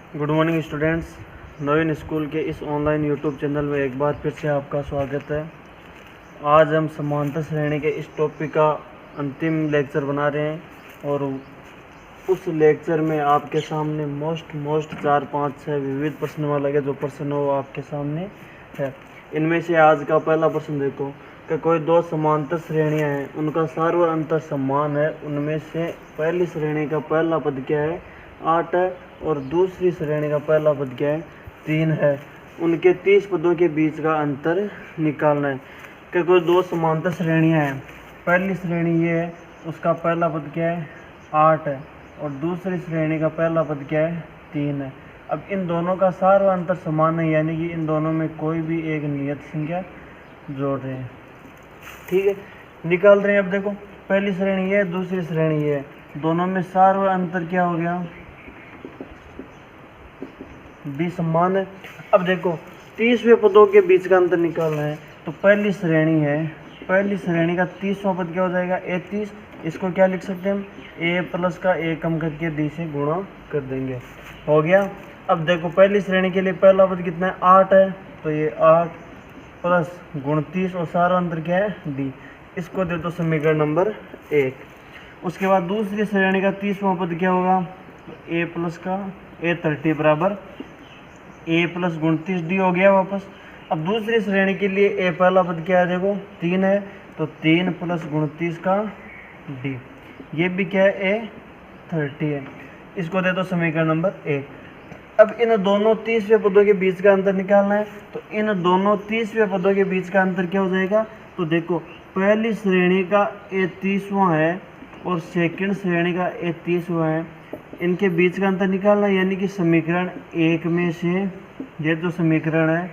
Good morning students. Naveen school के इस online YouTube channel में एक बार फिर से आपका स्वागत है। आज हम समांतर श्रेणी के इस टॉपिक का अंतिम लेक्चर बना रहे हैं और उस लेक्चर में आपके सामने मोस्ट 4-5-6 विविध प्रश्न लगे। जो प्रश्न हो वो आपके सामने है। इनमें से आज का पहला प्रश्न देखो कि कोई दो समांतर श्रेणियां हैं, उनका सार और अंतर समान है। उनमें से पहली श्रेणी का पहला पद क्या है? 8 है और दूसरी श्रेणी का पहला पद क्या है? 3 है। उनके 30 पदों के बीच का अंतर निकालना है। कि कोई दो समांतर श्रेणियां हैं, पहली श्रेणी ये है, उसका पहला पद क्या है? 8 है और दूसरी श्रेणी का पहला पद क्या है? 3 है। अब इन दोनों का सार और अंतर समान है, यानी कि इन दोनों में कोई भी एक नियत संख्या जोड़ रहे हैं। ठीक है, निकाल रहे हैं। अब देखो, पहली श्रेणी है, दूसरी श्रेणी है, दोनों में सार और अंतर क्या हो गया? भी समान है। अब देखो 30वें पदों के बीच का अंतर निकालना है। तो पहली श्रेणी है, पहली श्रेणी का 30वां पद क्या हो जाएगा? A30। इसको क्या लिख सकते हैं हम? A प्लस का A कम करके D से गुणा कर देंगे। हो गया। अब देखो पहली श्रेणी के लिए पहला पद कितना है? 8 है, तो ये 8 प्लस 29 और सारा अंतर क्या है? D। इसको दे दो समीकरण नंबर 1। उसके बाद दूसरी श्रेणी का 30वां पद क्या होगा? A प्लस का A30 बराबर A प्लस 29 D हो गया वापस। अब दूसरी श्रेणी के लिए A पहला पद क्या है? देखो 3 है, तो 3 प्लस 29 का D। ये भी क्या है? A30 है। इसको दे दो समीकरण नंबर 1। अब इन दोनों 30वें पदों के बीच का अंतर निकालना है। तो इन दोनों 30वें पदों के बीच का अंतर क्या हो जाएगा? तो देखो पहली श्रेणी का A30वां है और सेकंड श्रेणी का A30वां है। इनके बीच का अंतर निकालना, यानी कि समीकरण 1 में से ये जो समीकरण है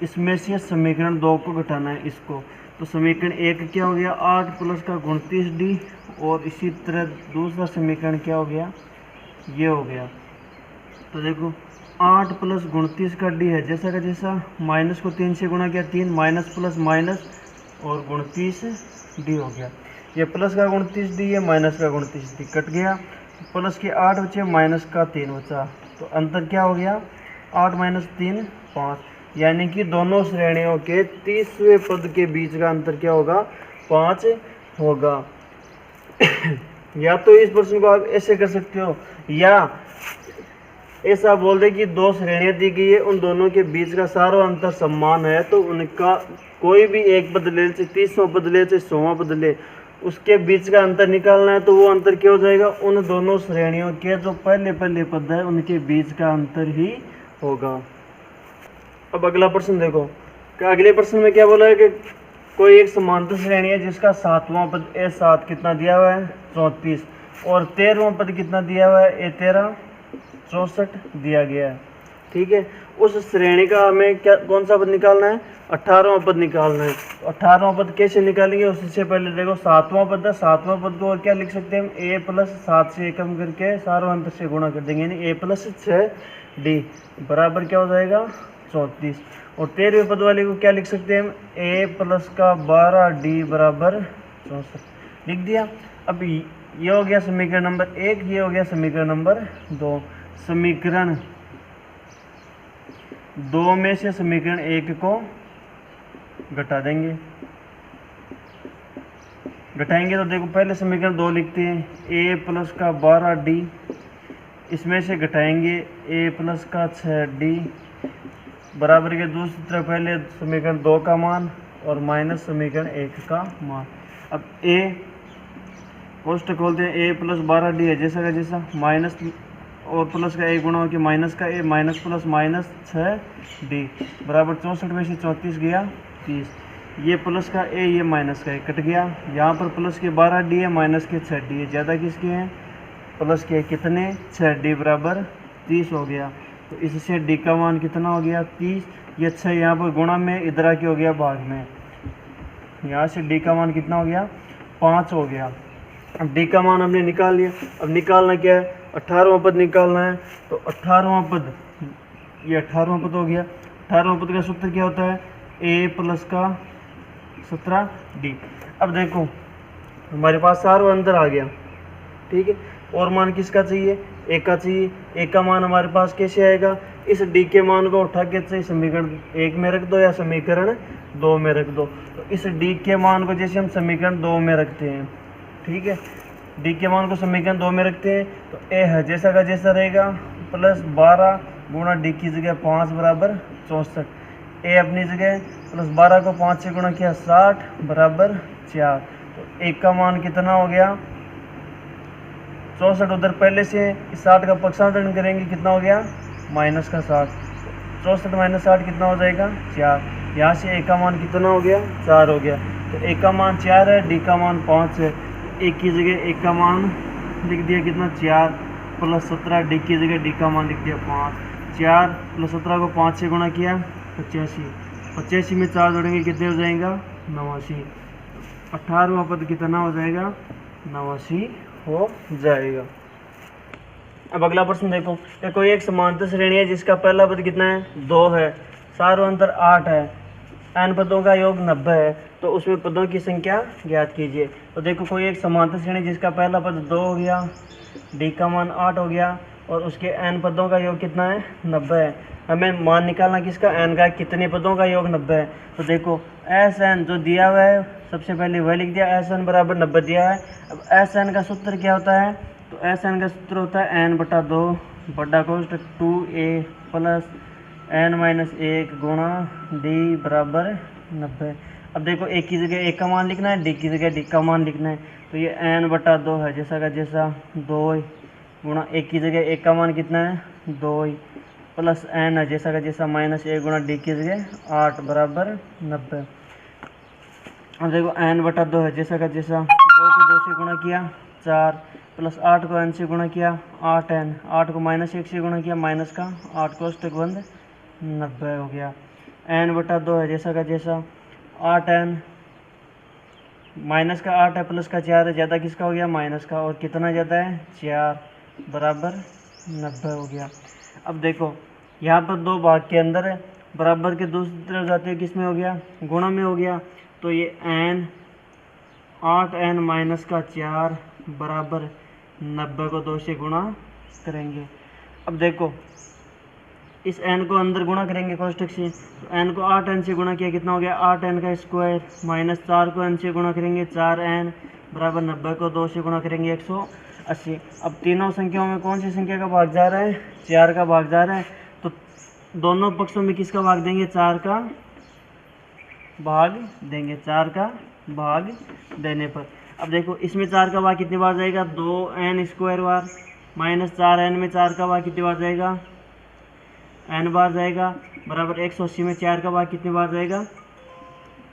इसमें से समीकरण 2 को घटाना है इसको। तो समीकरण 1 क्या हो गया? 8 प्लस का 29D और इसी तरह दूसरा समीकरण क्या हो गया? ये हो गया। तो देखो 8 प्लस 29 का D है जैसा का जैसा, माइनस को 3 से गुणा किया 3, माइनस प्लस माइनस और 29D हो गया। ये प्लस का 29D है, माइनस का 29D कट गया। प्लस के 8 बचे, माइनस का 3 बचा, तो अंतर क्या हो गया? 8 माइनस 3 5। यानी कि दोनों श्रेणियों के 30वें पद के बीच का अंतर क्या होगा? 5 होगा। या तो इस प्रश्न को आप ऐसे कर सकते हो, या ऐसा बोल दे कि दो श्रेणियां दी गई है, उन दोनों के बीच का सारा अंतर समान है, तो उनका कोई भी एक पद ले, 30वां पद ले, 100वां पद ले, उसके बीच का अंतर निकालना है। तो वो अंतर क्या हो जाएगा? उन दोनों श्रेणियों के जो पहले पद है उनके बीच का अंतर ही होगा। अब अगला प्रश्न देखो, कि अगले प्रश्न में क्या बोला है कि कोई एक समांतर श्रेणी है जिसका 7वां पद A7 कितना दिया हुआ है? 34 और 13वां पद कितना दिया हुआ है? A13 64 दिया गया है। ठीक है, उस श्रेणी का हमें क्या कौन सा पद निकालना है? 18वां पद निकालना है। तो 18वां पद कैसे निकालेंगे? उससे पहले देखो 7वां पद है, 7वां पद को और क्या लिख सकते हैं हम? A प्लस 7 से कम करके सारा अंतर से गुणा कर देंगे, यानी A प्लस 6D बराबर क्या हो जाएगा? 34। और 13वें पद वाले को क्या लिख सकते हैं हम? A प्लस का 12D बराबर 64 लिख दिया। अब ये हो गया समीकरण नंबर 1, ये हो गया समीकरण नंबर 2। समीकरण 2 में से समीकरण 1 को घटा देंगे, घटाएंगे तो देखो पहले समीकरण 2 लिखते हैं, A प्लस का 12D, इसमें से घटाएंगे A प्लस का 6D बराबर के दूसरी तरफ पहले समीकरण 2 का मान और माइनस समीकरण 1 का मान। अब A कोष्टक खोलते हैं, A प्लस 12D है जैसा का जैसा, माइनस और प्लस का 1 गुणा हो के माइनस का A, minus plus minus 6D बराबर 64 में से 34 गया 30। ये प्लस का A, ये माइनस का A कट गया। यहाँ पर प्लस के 12D है, माइनस के 6D है, ज़्यादा किसके हैं? प्लस के कितने? 6D बराबर 30 हो गया। तो इससे D का मान कितना हो गया? 30। ये 6 यहाँ पर गुणा में, इधर आके हो गया भाग में, यहाँ से D का मान कितना हो गया? 5 हो गया। अब D का मान हमने निकाल लिया। अब निकालना क्या है? 18वां पद निकालना है। तो 18वां पद, ये 18वां पद हो गया। 18वां पद का सूत्र क्या होता है? A प्लस का 17D। अब देखो हमारे पास सारा अंतर आ गया। ठीक है, और मान किसका चाहिए? एक का चाहिए, एक का मान हमारे पास कैसे आएगा, इस डी के मान को उठा के चाहे समीकरण 1 में रख दो या समीकरण 2 में रख दो। तो इस डी के मान को जैसे हम समीकरण 2 में रखते हैं, ठीक है, डी के मान को समीकरण 2 में रखते हैं तो ए है जैसा का जैसा रहेगा, प्लस 12 गुणा डी की जगह 5 बराबर 64, ए अपनी जगह प्लस 12 को 5 से गुणा किया 60 बराबर 4। तो एक का मान कितना हो गया 64, उधर पहले से 60 का पक्षांतरण करेंगे कितना हो गया माइनस का 60, 64 माइनस 60 कितना हो जाएगा 4। यहाँ से एक का मान कितना हो गया 4 हो गया। तो एक का मान 4 है, डी का मान 5 है, एक की जगह एक का मान लिख दिया कितना 4 प्लस 17, डी की जगह डी का मान लिख दिया 5, 4 प्लस 17 को 5 से गुणा किया 85, 85 में 4 जोड़ेंगे कितने हो जाएगा 89, 18वां पद कितना हो जाएगा 89 हो जाएगा। अब अगला प्रश्न देखो, कोई एक समांतर श्रेणी है जिसका पहला पद कितना है 2 है, सारों अंतर 8 है, n पदों का योग 90 है, तो उसमें पदों की संख्या ज्ञात कीजिए। तो देखो कोई एक समांतर श्रेणी जिसका पहला पद 2 हो गया, डी का मान 8 हो गया और उसके n पदों का योग कितना है 90 है। हमें मान निकालना किसका n का, कितने पदों का योग 90 है। तो देखो एस एन जो दिया हुआ है सबसे पहले वह लिख दिया, एस एन बराबर 90 दिया है। अब एस एन का सूत्र क्या होता है, तो एस एन का सूत्र होता है n बटा 2 बटा कोष्ट 2a प्लस n माइनस 1 गुणा डी बराबर 90। अब देखो एक की जगह एक का मान लिखना है, डी की जगह डी का मान लिखना है, तो ये n बटा 2 है जैसा का जैसा 2 गुणा एक की जगह एक का मान कितना है 2 प्लस n है जैसा का जैसा माइनस 1 गुणा डी की जगह 8 बराबर 90। अब देखो n बटा 2 है जैसा का जैसा 2 को 2 से गुणा किया 4 प्लस 8 को n से गुणा किया 8n, 8 को माइनस 1 से गुणा किया माइनस का 8 को स्टेक बंद 90 हो गया। n बटा 2 है जैसा का जैसा 8n, माइनस का 8 है प्लस का 4 है, ज़्यादा किसका हो गया माइनस का, और कितना ज़्यादा है 4 बराबर 90 हो गया। अब देखो यहाँ पर दो भाग के अंदर है, बराबर के दूसरी तरफ जाते हैं किस में हो गया गुणा में हो गया, तो ये n 8n माइनस का 4 बराबर 90 को 2 से गुणा करेंगे। अब देखो इस n को अंदर गुणा करेंगे कोष्टक से, तो n को 8n से गुणा किया कितना हो गया 8n का स्क्वायर माइनस 4 को n से गुणा करेंगे 4n बराबर 90 को 2 से गुणा करेंगे 180। अब तीनों संख्याओं में कौन सी संख्या का भाग जा रहा है 4 का भाग जा रहा है, तो दोनों पक्षों में किसका भाग देंगे 4 का भाग देंगे, 4 का भाग देने पर। अब देखो इसमें 4 का भाग कितनी बार जाएगा 2n square bar, minus 4n में 4 का भाग कितनी बार जाएगा n बार जाएगा, बराबर 180 में 4 का भाग कितनी बार जाएगा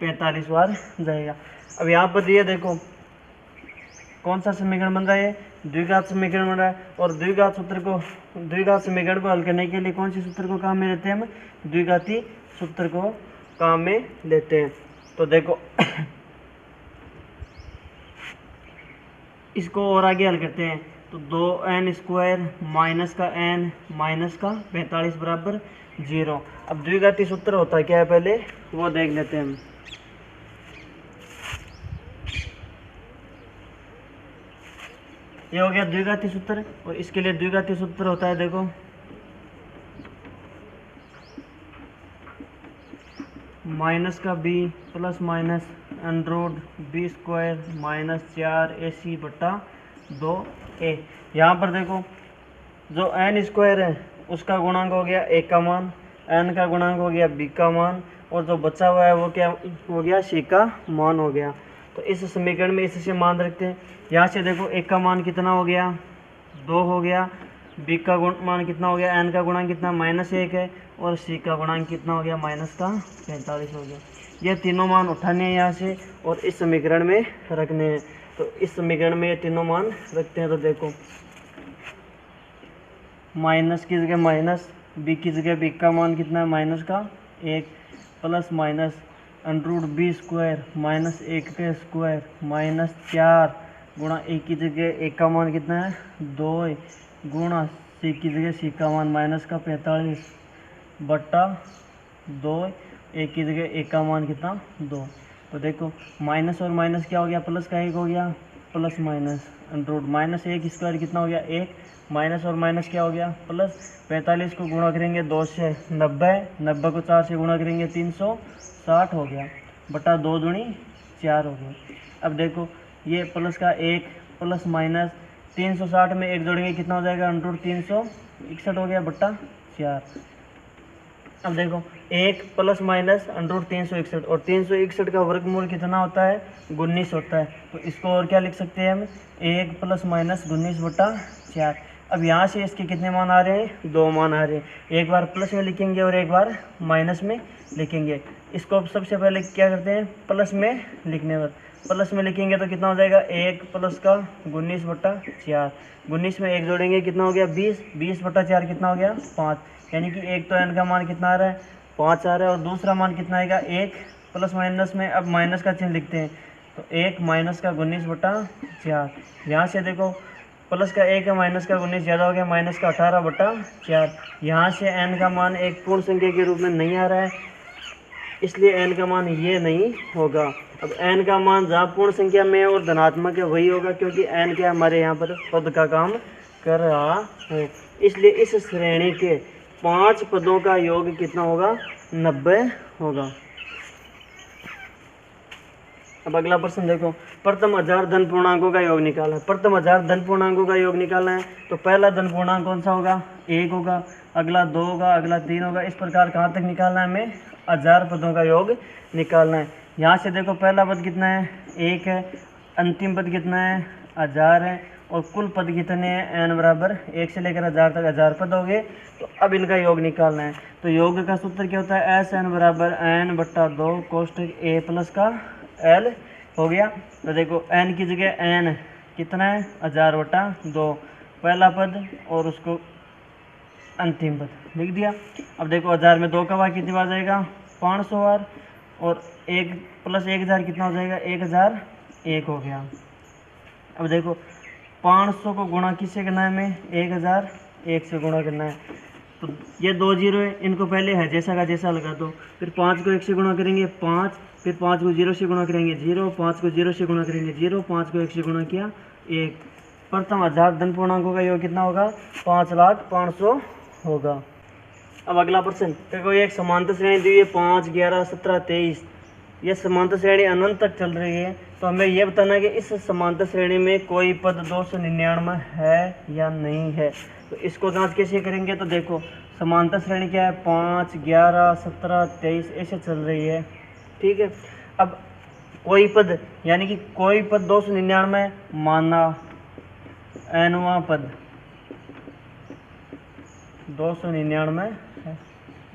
45 बार जाएगा। अब यहाँ पर दिए देखो कौन सा समीकरण बन रहा है, द्विघात समीकरण बन रहा है, और द्विघात समीकरण को हल करने के लिए कौन से सूत्र को काम में लेते हैं हम, द्विघाती सूत्र को काम में लेते हैं। तो देखो इसको और आगे हल करते हैं, तो 2n स्क्वायर माइनस का n माइनस का 45 बराबर 0। अब द्विघाती सूत्र होता है क्या है पहले वो देख लेते हैं हम। ये हो गया द्विघाती सूत्र, और इसके लिए द्विघाती सूत्र होता है देखो माइनस का b plus minus under B square minus 4ac बटा 2a। यहाँ पर देखो जो n स्क्वायर है उसका गुणांक हो गया a का मान, n का गुणांक हो गया b का मान, और जो बचा हुआ है वो क्या हो गया c का मान हो गया। तो इस समीकरण में इससे मान रखते हैं। यहाँ से देखो a का मान कितना हो गया 2 हो गया, b का मान कितना हो गया, n का गुणांक कितना -1 है, और c का गुणांक कितना हो गया माइनस का 45 हो गया। ये तीनों मान उठाने हैं यहाँ से और इस समीकरण में रखने हैं। तो इस समीकरण में ये तीनों मान रखते हैं, तो देखो माइनस की जगह माइनस, b की जगह b का मान कितना है माइनस का 1 plus minus under B square minus 1 का स्क्वायर माइनस 4 गुणा a की जगह a का मान कितना है 2 गुणा c की जगह c का मान माइनस का 45 बट्टा 2 a की जगह a का मान कितना 2। तो देखो माइनस और माइनस क्या हो गया प्लस का 1 हो गया, plus minus under root minus 1 square कितना हो गया 1, माइनस और माइनस क्या हो गया प्लस, 45 को गुणा करेंगे 2 से 90, 90 को 4 से गुणा करेंगे 360 हो गया, बटा 2 दूनी 4 हो गया। अब देखो ये प्लस का 1 प्लस माइनस 360 में 1 जोड़ेंगे कितना हो जाएगा अंडर रूट 361 हो गया, बटा 4। अब देखो 1 प्लस माइनस अंडर रूट 361 और 361 का वर्गमूल कितना होता है 19 होता है, तो इसको और क्या लिख सकते हैं हम 1 प्लस माइनस 19 बटा 4। अब यहाँ से इसके कितने मान आ रहे हैं 2 मान आ रहे हैं, एक बार प्लस में लिखेंगे और एक बार माइनस में लिखेंगे। इसको अब सबसे पहले क्या करते हैं प्लस में लिखने पर, प्लस में लिखेंगे तो कितना हो जाएगा 1 प्लस का 19 बटा 4, 19 में 1 जोड़ेंगे कितना हो गया 20, 20 बटा 4 कितना हो गया 5, यानी कि एक तो n का मान कितना आ रहा है 5 आ रहा है और दूसरा मान कितना आएगा 1 प्लस माइनस में अब माइनस का चिन्ह लिखते हैं, तो 1 माइनस का 19 बटा 4। यहाँ से देखो प्लस का 1 है माइनस का 19 ज़्यादा हो गया, माइनस का 18 बटा 4। यहाँ से n का मान एक पूर्ण संख्या के रूप में नहीं आ रहा है, इसलिए n का मान ये नहीं होगा। अब n का मान जहाँ पूर्ण संख्या में और धनात्मक है वही होगा, क्योंकि n क्या हमारे यहाँ पर पद का काम कर रहा है, इसलिए इस श्रेणी के 5 पदों का योग कितना होगा 90 होगा। अब अगला प्रश्न देखो, प्रथम 1000 धन पूर्णांकों का योग निकालना है। प्रथम 1000 धन पूर्णांकों का योग निकालना है तो पहला धन पूर्णांक कौन सा होगा 1 होगा, अगला 2 होगा, अगला 3 होगा, इस प्रकार कहाँ तक निकालना है हमें 1000 पदों का योग निकालना है। यहाँ से देखो पहला पद कितना है 1 है, अंतिम पद कितना है 1000 है और कुल पद कितने हैं n बराबर 1 से लेकर 1000 तक 1000 पद हो गए। तो अब इनका योग निकालना है, तो योग का सूत्र क्या होता है एस एन बराबर n बट्टा 2 कोष्टक a प्लस का l हो गया। तो देखो n की जगह n कितना है 1000 बटा 2 पहला पद और उसको अंतिम पद लिख दिया। अब देखो 1000 में 2 का भाग कितनी बार जाएगा 500 बार और 1 प्लस 1000 कितना हो जाएगा 1001 हो गया। अब देखो 500 को गुणा किससे करना है हमें 1001 से गुणा करना है, तो ये 2 जीरो है, इनको पहले है जैसा का जैसा लगा दो, फिर 5 को 1 से गुणा करेंगे 5, फिर 5 को 0 से गुणा करेंगे 0, 5 को 0 से गुणा करेंगे 0, 5 को 1 से गुणा किया 1। प्रथम 1000 धन पूर्णांकों का योग कितना होगा 5,500,000 होगा। अब अगला प्रश्न देखो, एक समांतर श्रेणी दी है 5, 11, 17, 23, ये समांतर श्रेणी अनंत तक चल रही है, तो हमें यह बताना है कि इस समांतर श्रेणी में कोई पद 299 है या नहीं है। तो इसको जांच कैसे करेंगे, तो देखो समांतर श्रेणी क्या है 5, 11, 17, 23 ऐसे चल रही है, ठीक है। अब कोई पद यानी कि कोई पद 299 माना nवां पद 299 है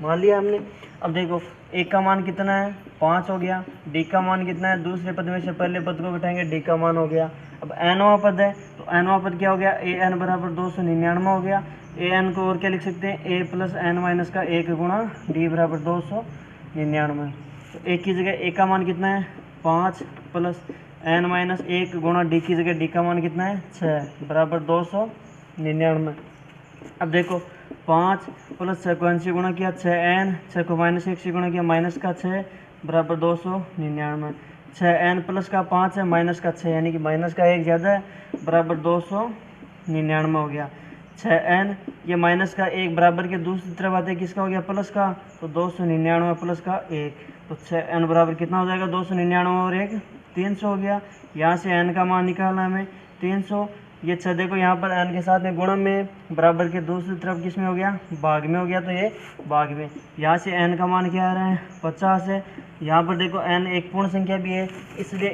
मान लिया हमने। अब देखो एक का मान कितना है 5 हो गया, डी का मान कितना है दूसरे पद में से पहले पद को घटाएंगे डी का मान हो गया। अब nवां पद है तो nवां पद क्या हो गया ए एन बराबर 299 हो गया। ए एन को और क्या लिख सकते हैं ए प्लस एन माइनस का 1 गुणा डी बराबर 299। तो एक की जगह ए का मान कितना है 5 प्लस एन माइनस 1 गुणा डी की जगह डी का मान कितना है 6 बराबर 299। अब देखो 5 प्लस 6 को n से गुणा किया 6n, 6 को माइनस 1 से गुणा किया माइनस का 6 बराबर 299। 6n प्लस का 5 है माइनस का 6 यानी कि माइनस का 1 ज़्यादा है बराबर 299 हो गया। 6n ये माइनस का 1 बराबर के दूसरी तरफ आते हैं किसका हो गया प्लस का, तो 299 प्लस का 1, तो 6n बराबर कितना हो जाएगा 299 और 1 300 हो गया। यहाँ से n का मान निकालना हमें 300। ये 6 देखो यहाँ पर n के साथ में गुणा में बराबर के दूसरी तरफ किस में हो गया भाग में हो गया, तो ये भाग में। यहाँ से n का मान क्या आ रहा है 50 है। यहाँ पर देखो n एक पूर्ण संख्या भी है, इसलिए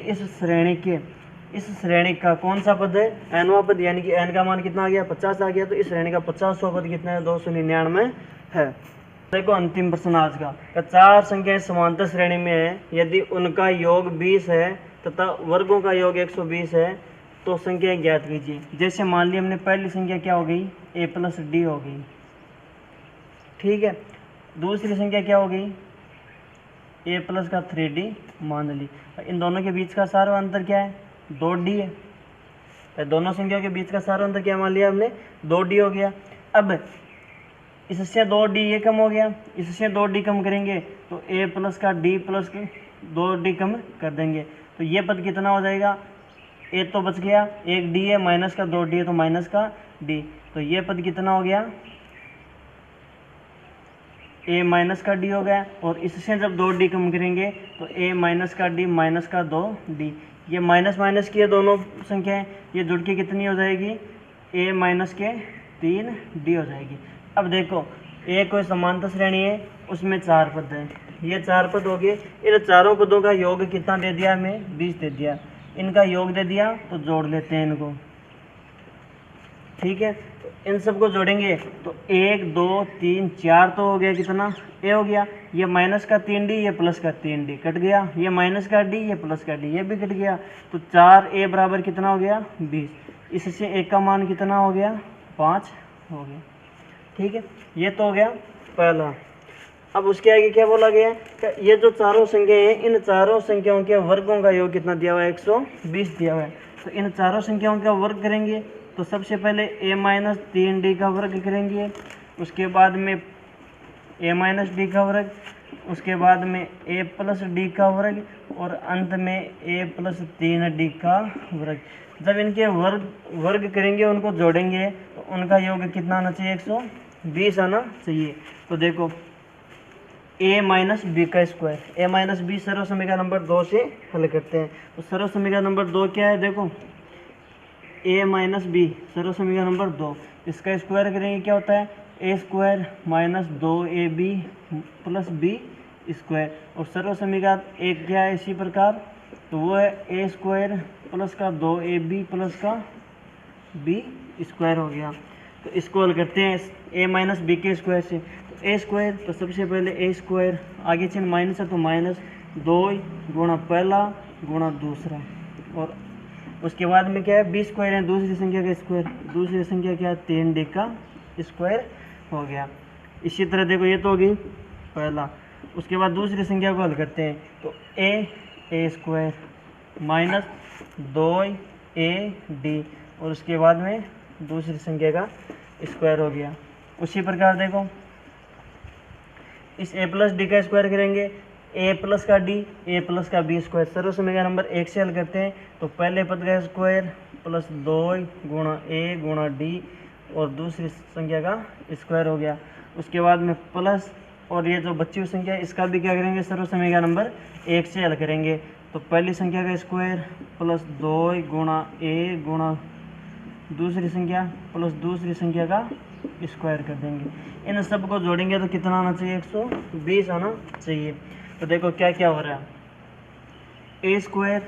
इस श्रेणी का कौन सा पद है nवां पद, यानी कि n का मान कितना आ गया 50 आ गया, तो इस श्रेणी का 50वां पद कितना है 299 है। देखो अंतिम प्रश्न आज का, 4 संख्याएं समांतर श्रेणी में है, यदि उनका योग 20 है तथा वर्गों का योग 120 है तो संख्या ज्ञात कीजिए। जैसे मान लिया हमने पहली संख्या क्या हो गई a प्लस डी हो गई, ठीक है। दूसरी संख्या क्या हो गई a प्लस का 3d मान ली। इन दोनों के बीच का सारा अंतर क्या है 2d है। दोनों संख्याओं के बीच का सारा अंतर क्या मान लिया हमने 2d हो गया। अब इससे 2d ये कम हो गया, इससे 2d कम करेंगे तो a प्लस का d प्लस 2d कम कर देंगे, तो ये पद कितना हो जाएगा ए तो बच गया, एक डी है, माइनस का 2 डी है तो माइनस का डी, तो ये पद कितना हो गया, ए माइनस का डी हो गया। और इससे जब 2 डी कम करेंगे तो ए माइनस का डी माइनस का 2 डी, ये माइनस माइनस की है दोनों संख्याएं, ये जुड़ के कितनी हो जाएगी, ए माइनस के 3 डी हो जाएगी। अब देखो ए कोई समांतर श्रेणी है, उसमें 4 पद हैं, ये 4 पद हो गए, इन चारों पदों का योग कितना दे दिया हमें, 20 दे दिया, इनका योग दे दिया तो जोड़ लेते हैं इनको, ठीक है। तो इन सबको जोड़ेंगे तो 1 2 3 4 तो हो गया, कितना ए हो गया, ये माइनस का 3 डी, ये प्लस का 3 डी कट गया, ये माइनस का डी, ये प्लस का डी, ये भी कट गया, तो 4 ए बराबर कितना हो गया 20, इससे एक का मान कितना हो गया 5 हो गया, ठीक है। ये तो हो गया पहला। अब उसके आगे क्या बोला गया है, ये जो चारों संख्याएं हैं, इन चारों संख्याओं के वर्गों का योग कितना दिया हुआ है, 120 दिया हुआ है। तो इन चारों संख्याओं का वर्ग करेंगे तो सबसे पहले ए माइनस 3 डी का वर्ग करेंगे, उसके बाद में ए माइनस डी का वर्ग, उसके बाद में ए प्लस डी का वर्ग, और अंत में ए प्लस 3 डी का वर्ग। जब इनके वर्ग करेंगे, उनको जोड़ेंगे तो उनका योग कितना आना चाहिए, 120 आना चाहिए। तो देखो ए माइनस बी का स्क्वायर, ए माइनस बी सर्व समीकरण नंबर 2 से हल करते हैं। तो सर्व समीकरण नंबर 2 क्या है, देखो ए माइनस बी सर्व समीकरण नंबर 2, इसका स्क्वायर करेंगे क्या होता है, A square minus 2 A B plus B square, और सर्व समीकरण एक क्या है इसी प्रकार, तो वो है ए स्क्वायर प्लस का 2 ए बी प्लस का बी स्क्वायर हो गया। तो इसको हल करते हैं ए माइनस बी के स्क्वायर से, तो ए स्क्वायर, तो सबसे पहले ए स्क्वायर, आगे चिन्ह माइनस है तो माइनस 2 गुणा पहला गुणा दूसरा, और उसके बाद में क्या है बी स्क्वायर है, दूसरी संख्या का स्क्वायर, दूसरी संख्या क्या है 3 डी का स्क्वायर हो गया। इसी तरह देखो ये तो होगी पहला, उसके बाद दूसरी संख्या को हल करते हैं, तो ए स्क्वायर माइनस 2 ए डी, और उसके बाद में दूसरी संख्या का स्क्वायर हो गया। उसी प्रकार देखो इस ए प्लस डी का स्क्वायर करेंगे, ए प्लस का डी, ए प्लस का बी स्क्वायर, सर्व समीकरण नंबर 1 से हल करते हैं, तो पहले पद का स्क्वायर प्लस 2 गुणा ए गुणा डी, और दूसरी संख्या का स्क्वायर हो गया। उसके बाद में प्लस, और ये जो बची हुई संख्या है इसका भी क्या करेंगे, सर्व समीकरण नंबर 1 से हल करेंगे, तो पहली संख्या का स्क्वायर प्लस 2 गुणा ए गुणा दूसरी संख्या प्लस दूसरी संख्या का स्क्वायर कर देंगे। इन सब को जोड़ेंगे तो कितना आना चाहिए, 120 आना चाहिए। तो देखो क्या क्या हो रहा है, ए स्क्वायर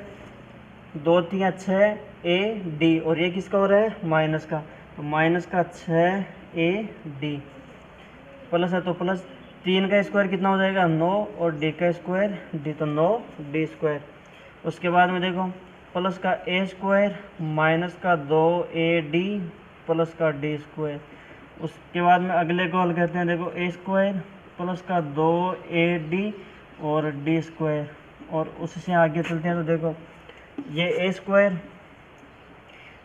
2 3 6 ए डी, और ये किसका हो रहा है माइनस का, तो माइनस का 6 ए डी, प्लस है तो प्लस 3 का स्क्वायर कितना हो जाएगा 9, और डी का स्क्वायर डी, तो 9 डी स्क्वायर। उसके बाद में देखो प्लस का ए स्क्वायर माइनस का 2 ए डी प्लस का डी स्क्वायर। उसके बाद में अगले को हल करते हैं, देखो ए स्क्वायर प्लस का 2 ए डी और डी स्क्वायर, और उससे आगे चलते हैं तो देखो ये ए स्क्वायर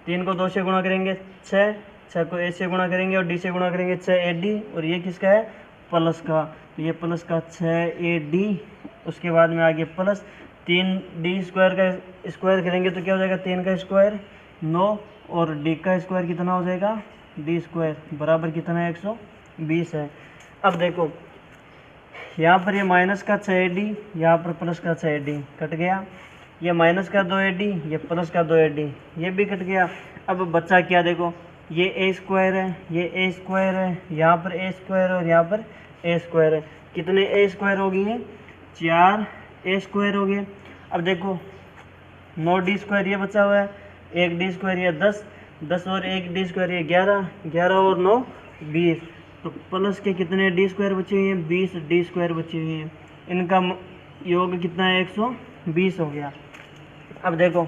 3 को 2 से गुणा करेंगे 6 को ए से गुणा करेंगे और डी से गुणा करेंगे 6 ए डी, और ये किसका है प्लस का, तो ये प्लस का 6 ए डी। उसके बाद में आगे प्लस 3 डी स्क्वायर का स्क्वायर करेंगे तो क्या हो जाएगा 3 का स्क्वायर 9, और डी का स्क्वायर कितना हो जाएगा डी स्क्वायर बराबर कितना है 120 है। अब देखो यहाँ पर ये माइनस का 6 डी, यहाँ पर प्लस का 6 डी कट गया, ये माइनस का 2 डी, ये प्लस का 2 डी, ये भी कट गया। अब बच्चा क्या देखो ये ए स्क्वायर है, ये ए स्क्वायर है, यहाँ पर ए स्क्वायर और यहाँ पर ए स्क्वायर है। कितने ए स्क्वायर हो गए हैं 4 ए स्क्वायर हो गए। अब देखो 9 डी स्क्वायर ये बचा हुआ है, 1 डी स्क्वायर ये 10 और 1 डी स्क्वायर ये 11 और 9 20, तो प्लस के कितने डी स्क्वायर बचे हुए हैं 20 डी स्क्वायर बचे हुए हैं। इनका योग कितना है 120 हो गया। अब देखो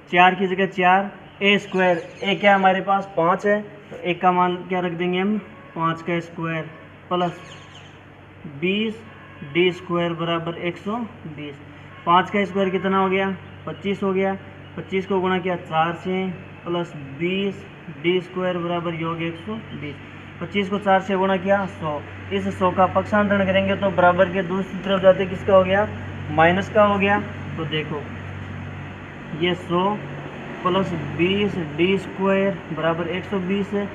4 की जगह 4 ए स्क्वायर, ए क्या हमारे पास 5 है, तो एक का मान क्या रख देंगे हम 5 का स्क्वायर प्लस 20 डी स्क्वायर बराबर 120। 5 का स्क्वायर कितना हो गया 25 हो गया, 25 को गुणा किया 4 से प्लस 20 डी स्क्वायर बराबर योग 120। 25 को 4 से गुणा किया 100, इस 100 का पक्षांतरण करेंगे तो बराबर के दूसरी तरफ जाते किसका हो गया माइनस का हो गया। तो देखो ये 100 प्लस 20d² बराबर 120 है।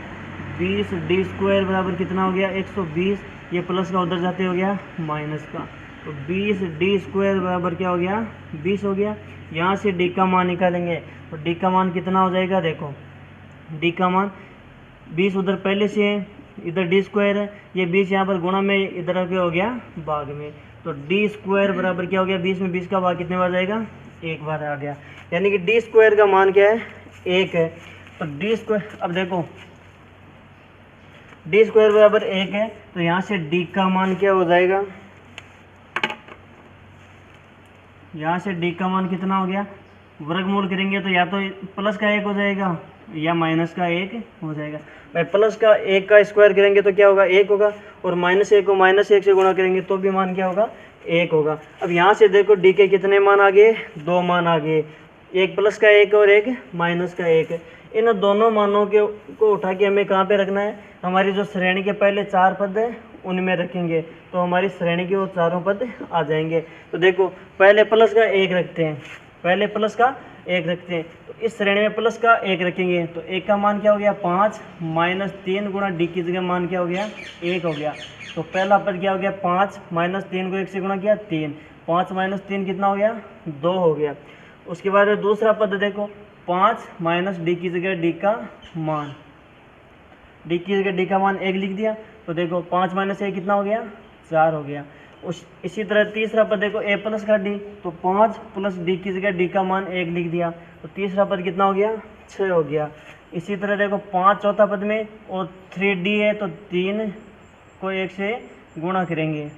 20d² बराबर कितना हो गया 120, ये प्लस का उधर जाते हो गया माइनस का, तो 20d² बराबर क्या हो गया 20 हो गया। यहाँ से d का मान निकालेंगे, तो d का मान कितना हो जाएगा, देखो d का मान 20 उधर पहले से है, इधर d² है, ये 20 यहाँ पर गुणा में, इधर क्या हो गया भाग में, तो d² बराबर क्या हो गया 20 में 20 का भाग कितने बार जाएगा, एक बार आ गया, यानी कि d² का मान क्या है 1 है। तो d², अब देखो d² बराबर 1 है, तो यहाँ से d का मान क्या हो जाएगा, यहाँ से d का मान कितना हो गया, वर्गमूल करेंगे तो या तो प्लस का 1 हो जाएगा या माइनस का 1 हो जाएगा। भाई प्लस का 1 का स्क्वायर करेंगे तो क्या होगा 1 होगा, और -1 को -1 से गुणा करेंगे तो भी मान क्या होगा 1 होगा। अब यहाँ से देखो d के कितने मान आ गए, 2 मान आ गए, एक प्लस का 1 और एक माइनस का 1। इन दोनों मानों को उठा के हमें कहाँ पे रखना है, हमारी जो श्रेणी के पहले 4 पद है उनमें रखेंगे, तो हमारी श्रेणी के वो चारों पद आ जाएंगे। तो देखो पहले प्लस का 1 रखते हैं, पहले प्लस का 1 रखते हैं, तो इस श्रेणी में प्लस का 1 रखेंगे, तो 1 का मान क्या हो गया 5 -3 गुणा d की जगह मान क्या हो गया 1 हो गया। तो पहला पद क्या हो गया 5 -3 को 1 से गुणा किया 3, 5 - 3 कितना हो गया 2 हो गया। उसके बाद दूसरा पद देखो 5 d की जगह d का मान, d की जगह d का मान 1 लिख दिया, तो देखो 5 - 1 कितना हो गया 4 हो गया। इसी तरह तीसरा पद देखो a प्लस का d, तो 5 प्लस d की जगह d का मान 1 लिख दिया, तो तीसरा पद कितना हो गया 6 हो गया। इसी तरह देखो 5 चौथा पद में, और 3d है तो 3 को 1 से गुणा करेंगे,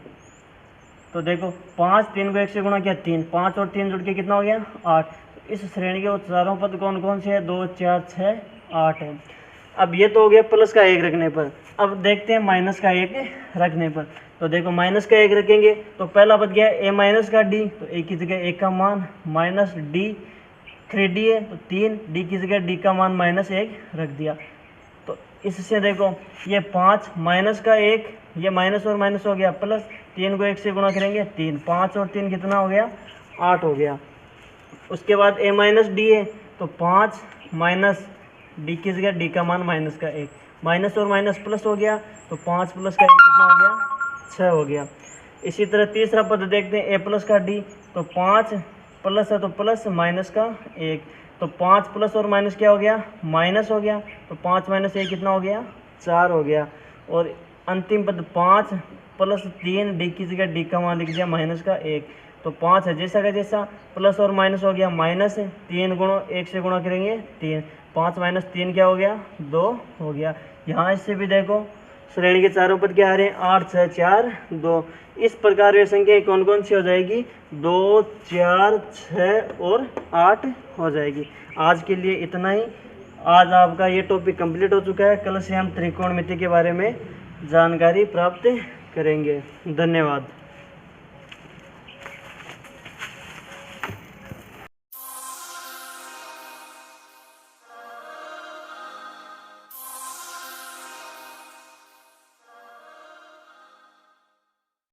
तो देखो 5 3 को 1 से गुणा किया 3, 5 और 3 जुड़ के कितना हो गया 8। इस श्रेणी के वो चारों पद कौन कौन से हैं, 2 4 6 8 है। अब ये तो हो गया प्लस का 1 रखने पर, अब देखते हैं माइनस का 1 रखने पर। तो देखो माइनस का 1 रखेंगे तो पहला बच गया a माइनस का d, तो a की जगह 1 का मान माइनस d, 3d है तो 3, d की जगह d का मान -1 रख दिया। तो इससे देखो ये 5 माइनस का 1, ये माइनस और माइनस हो गया प्लस, 3 को 1 से गुणा करेंगे 3, 5 और 3 कितना हो गया 8 हो गया। उसके बाद a माइनस डी है, तो 5 माइनस डी की जगह डी का मान माइनस का 1, माइनस और माइनस प्लस हो गया, तो 5 प्लस का 1 कितना हो गया 6 हो गया। इसी तरह तीसरा पद देखते हैं a प्लस का d, तो 5 प्लस है तो प्लस माइनस का 1, तो 5 प्लस और माइनस क्या हो गया माइनस हो गया, तो 5 - 1 कितना हो गया 4 हो गया। और अंतिम पद 5 प्लस 3 डी की जगह डी का मान लिख दिया माइनस का 1, तो 5 है जैसा का जैसा, प्लस और माइनस हो गया माइनस, 3 गुणो 1 से गुणा करेंगे 3, 5 - 3 क्या हो गया 2 हो गया। यहाँ इससे भी देखो श्रेणी के चारों पद क्या आ रहे हैं 8 6 4 2। इस प्रकार वे संख्या कौन कौन सी हो जाएगी 2 4 6 और 8 हो जाएगी। आज के लिए इतना ही। आज आपका ये टॉपिक कंप्लीट हो चुका है। कल से हम त्रिकोणमिति के बारे में जानकारी प्राप्त करेंगे। धन्यवाद।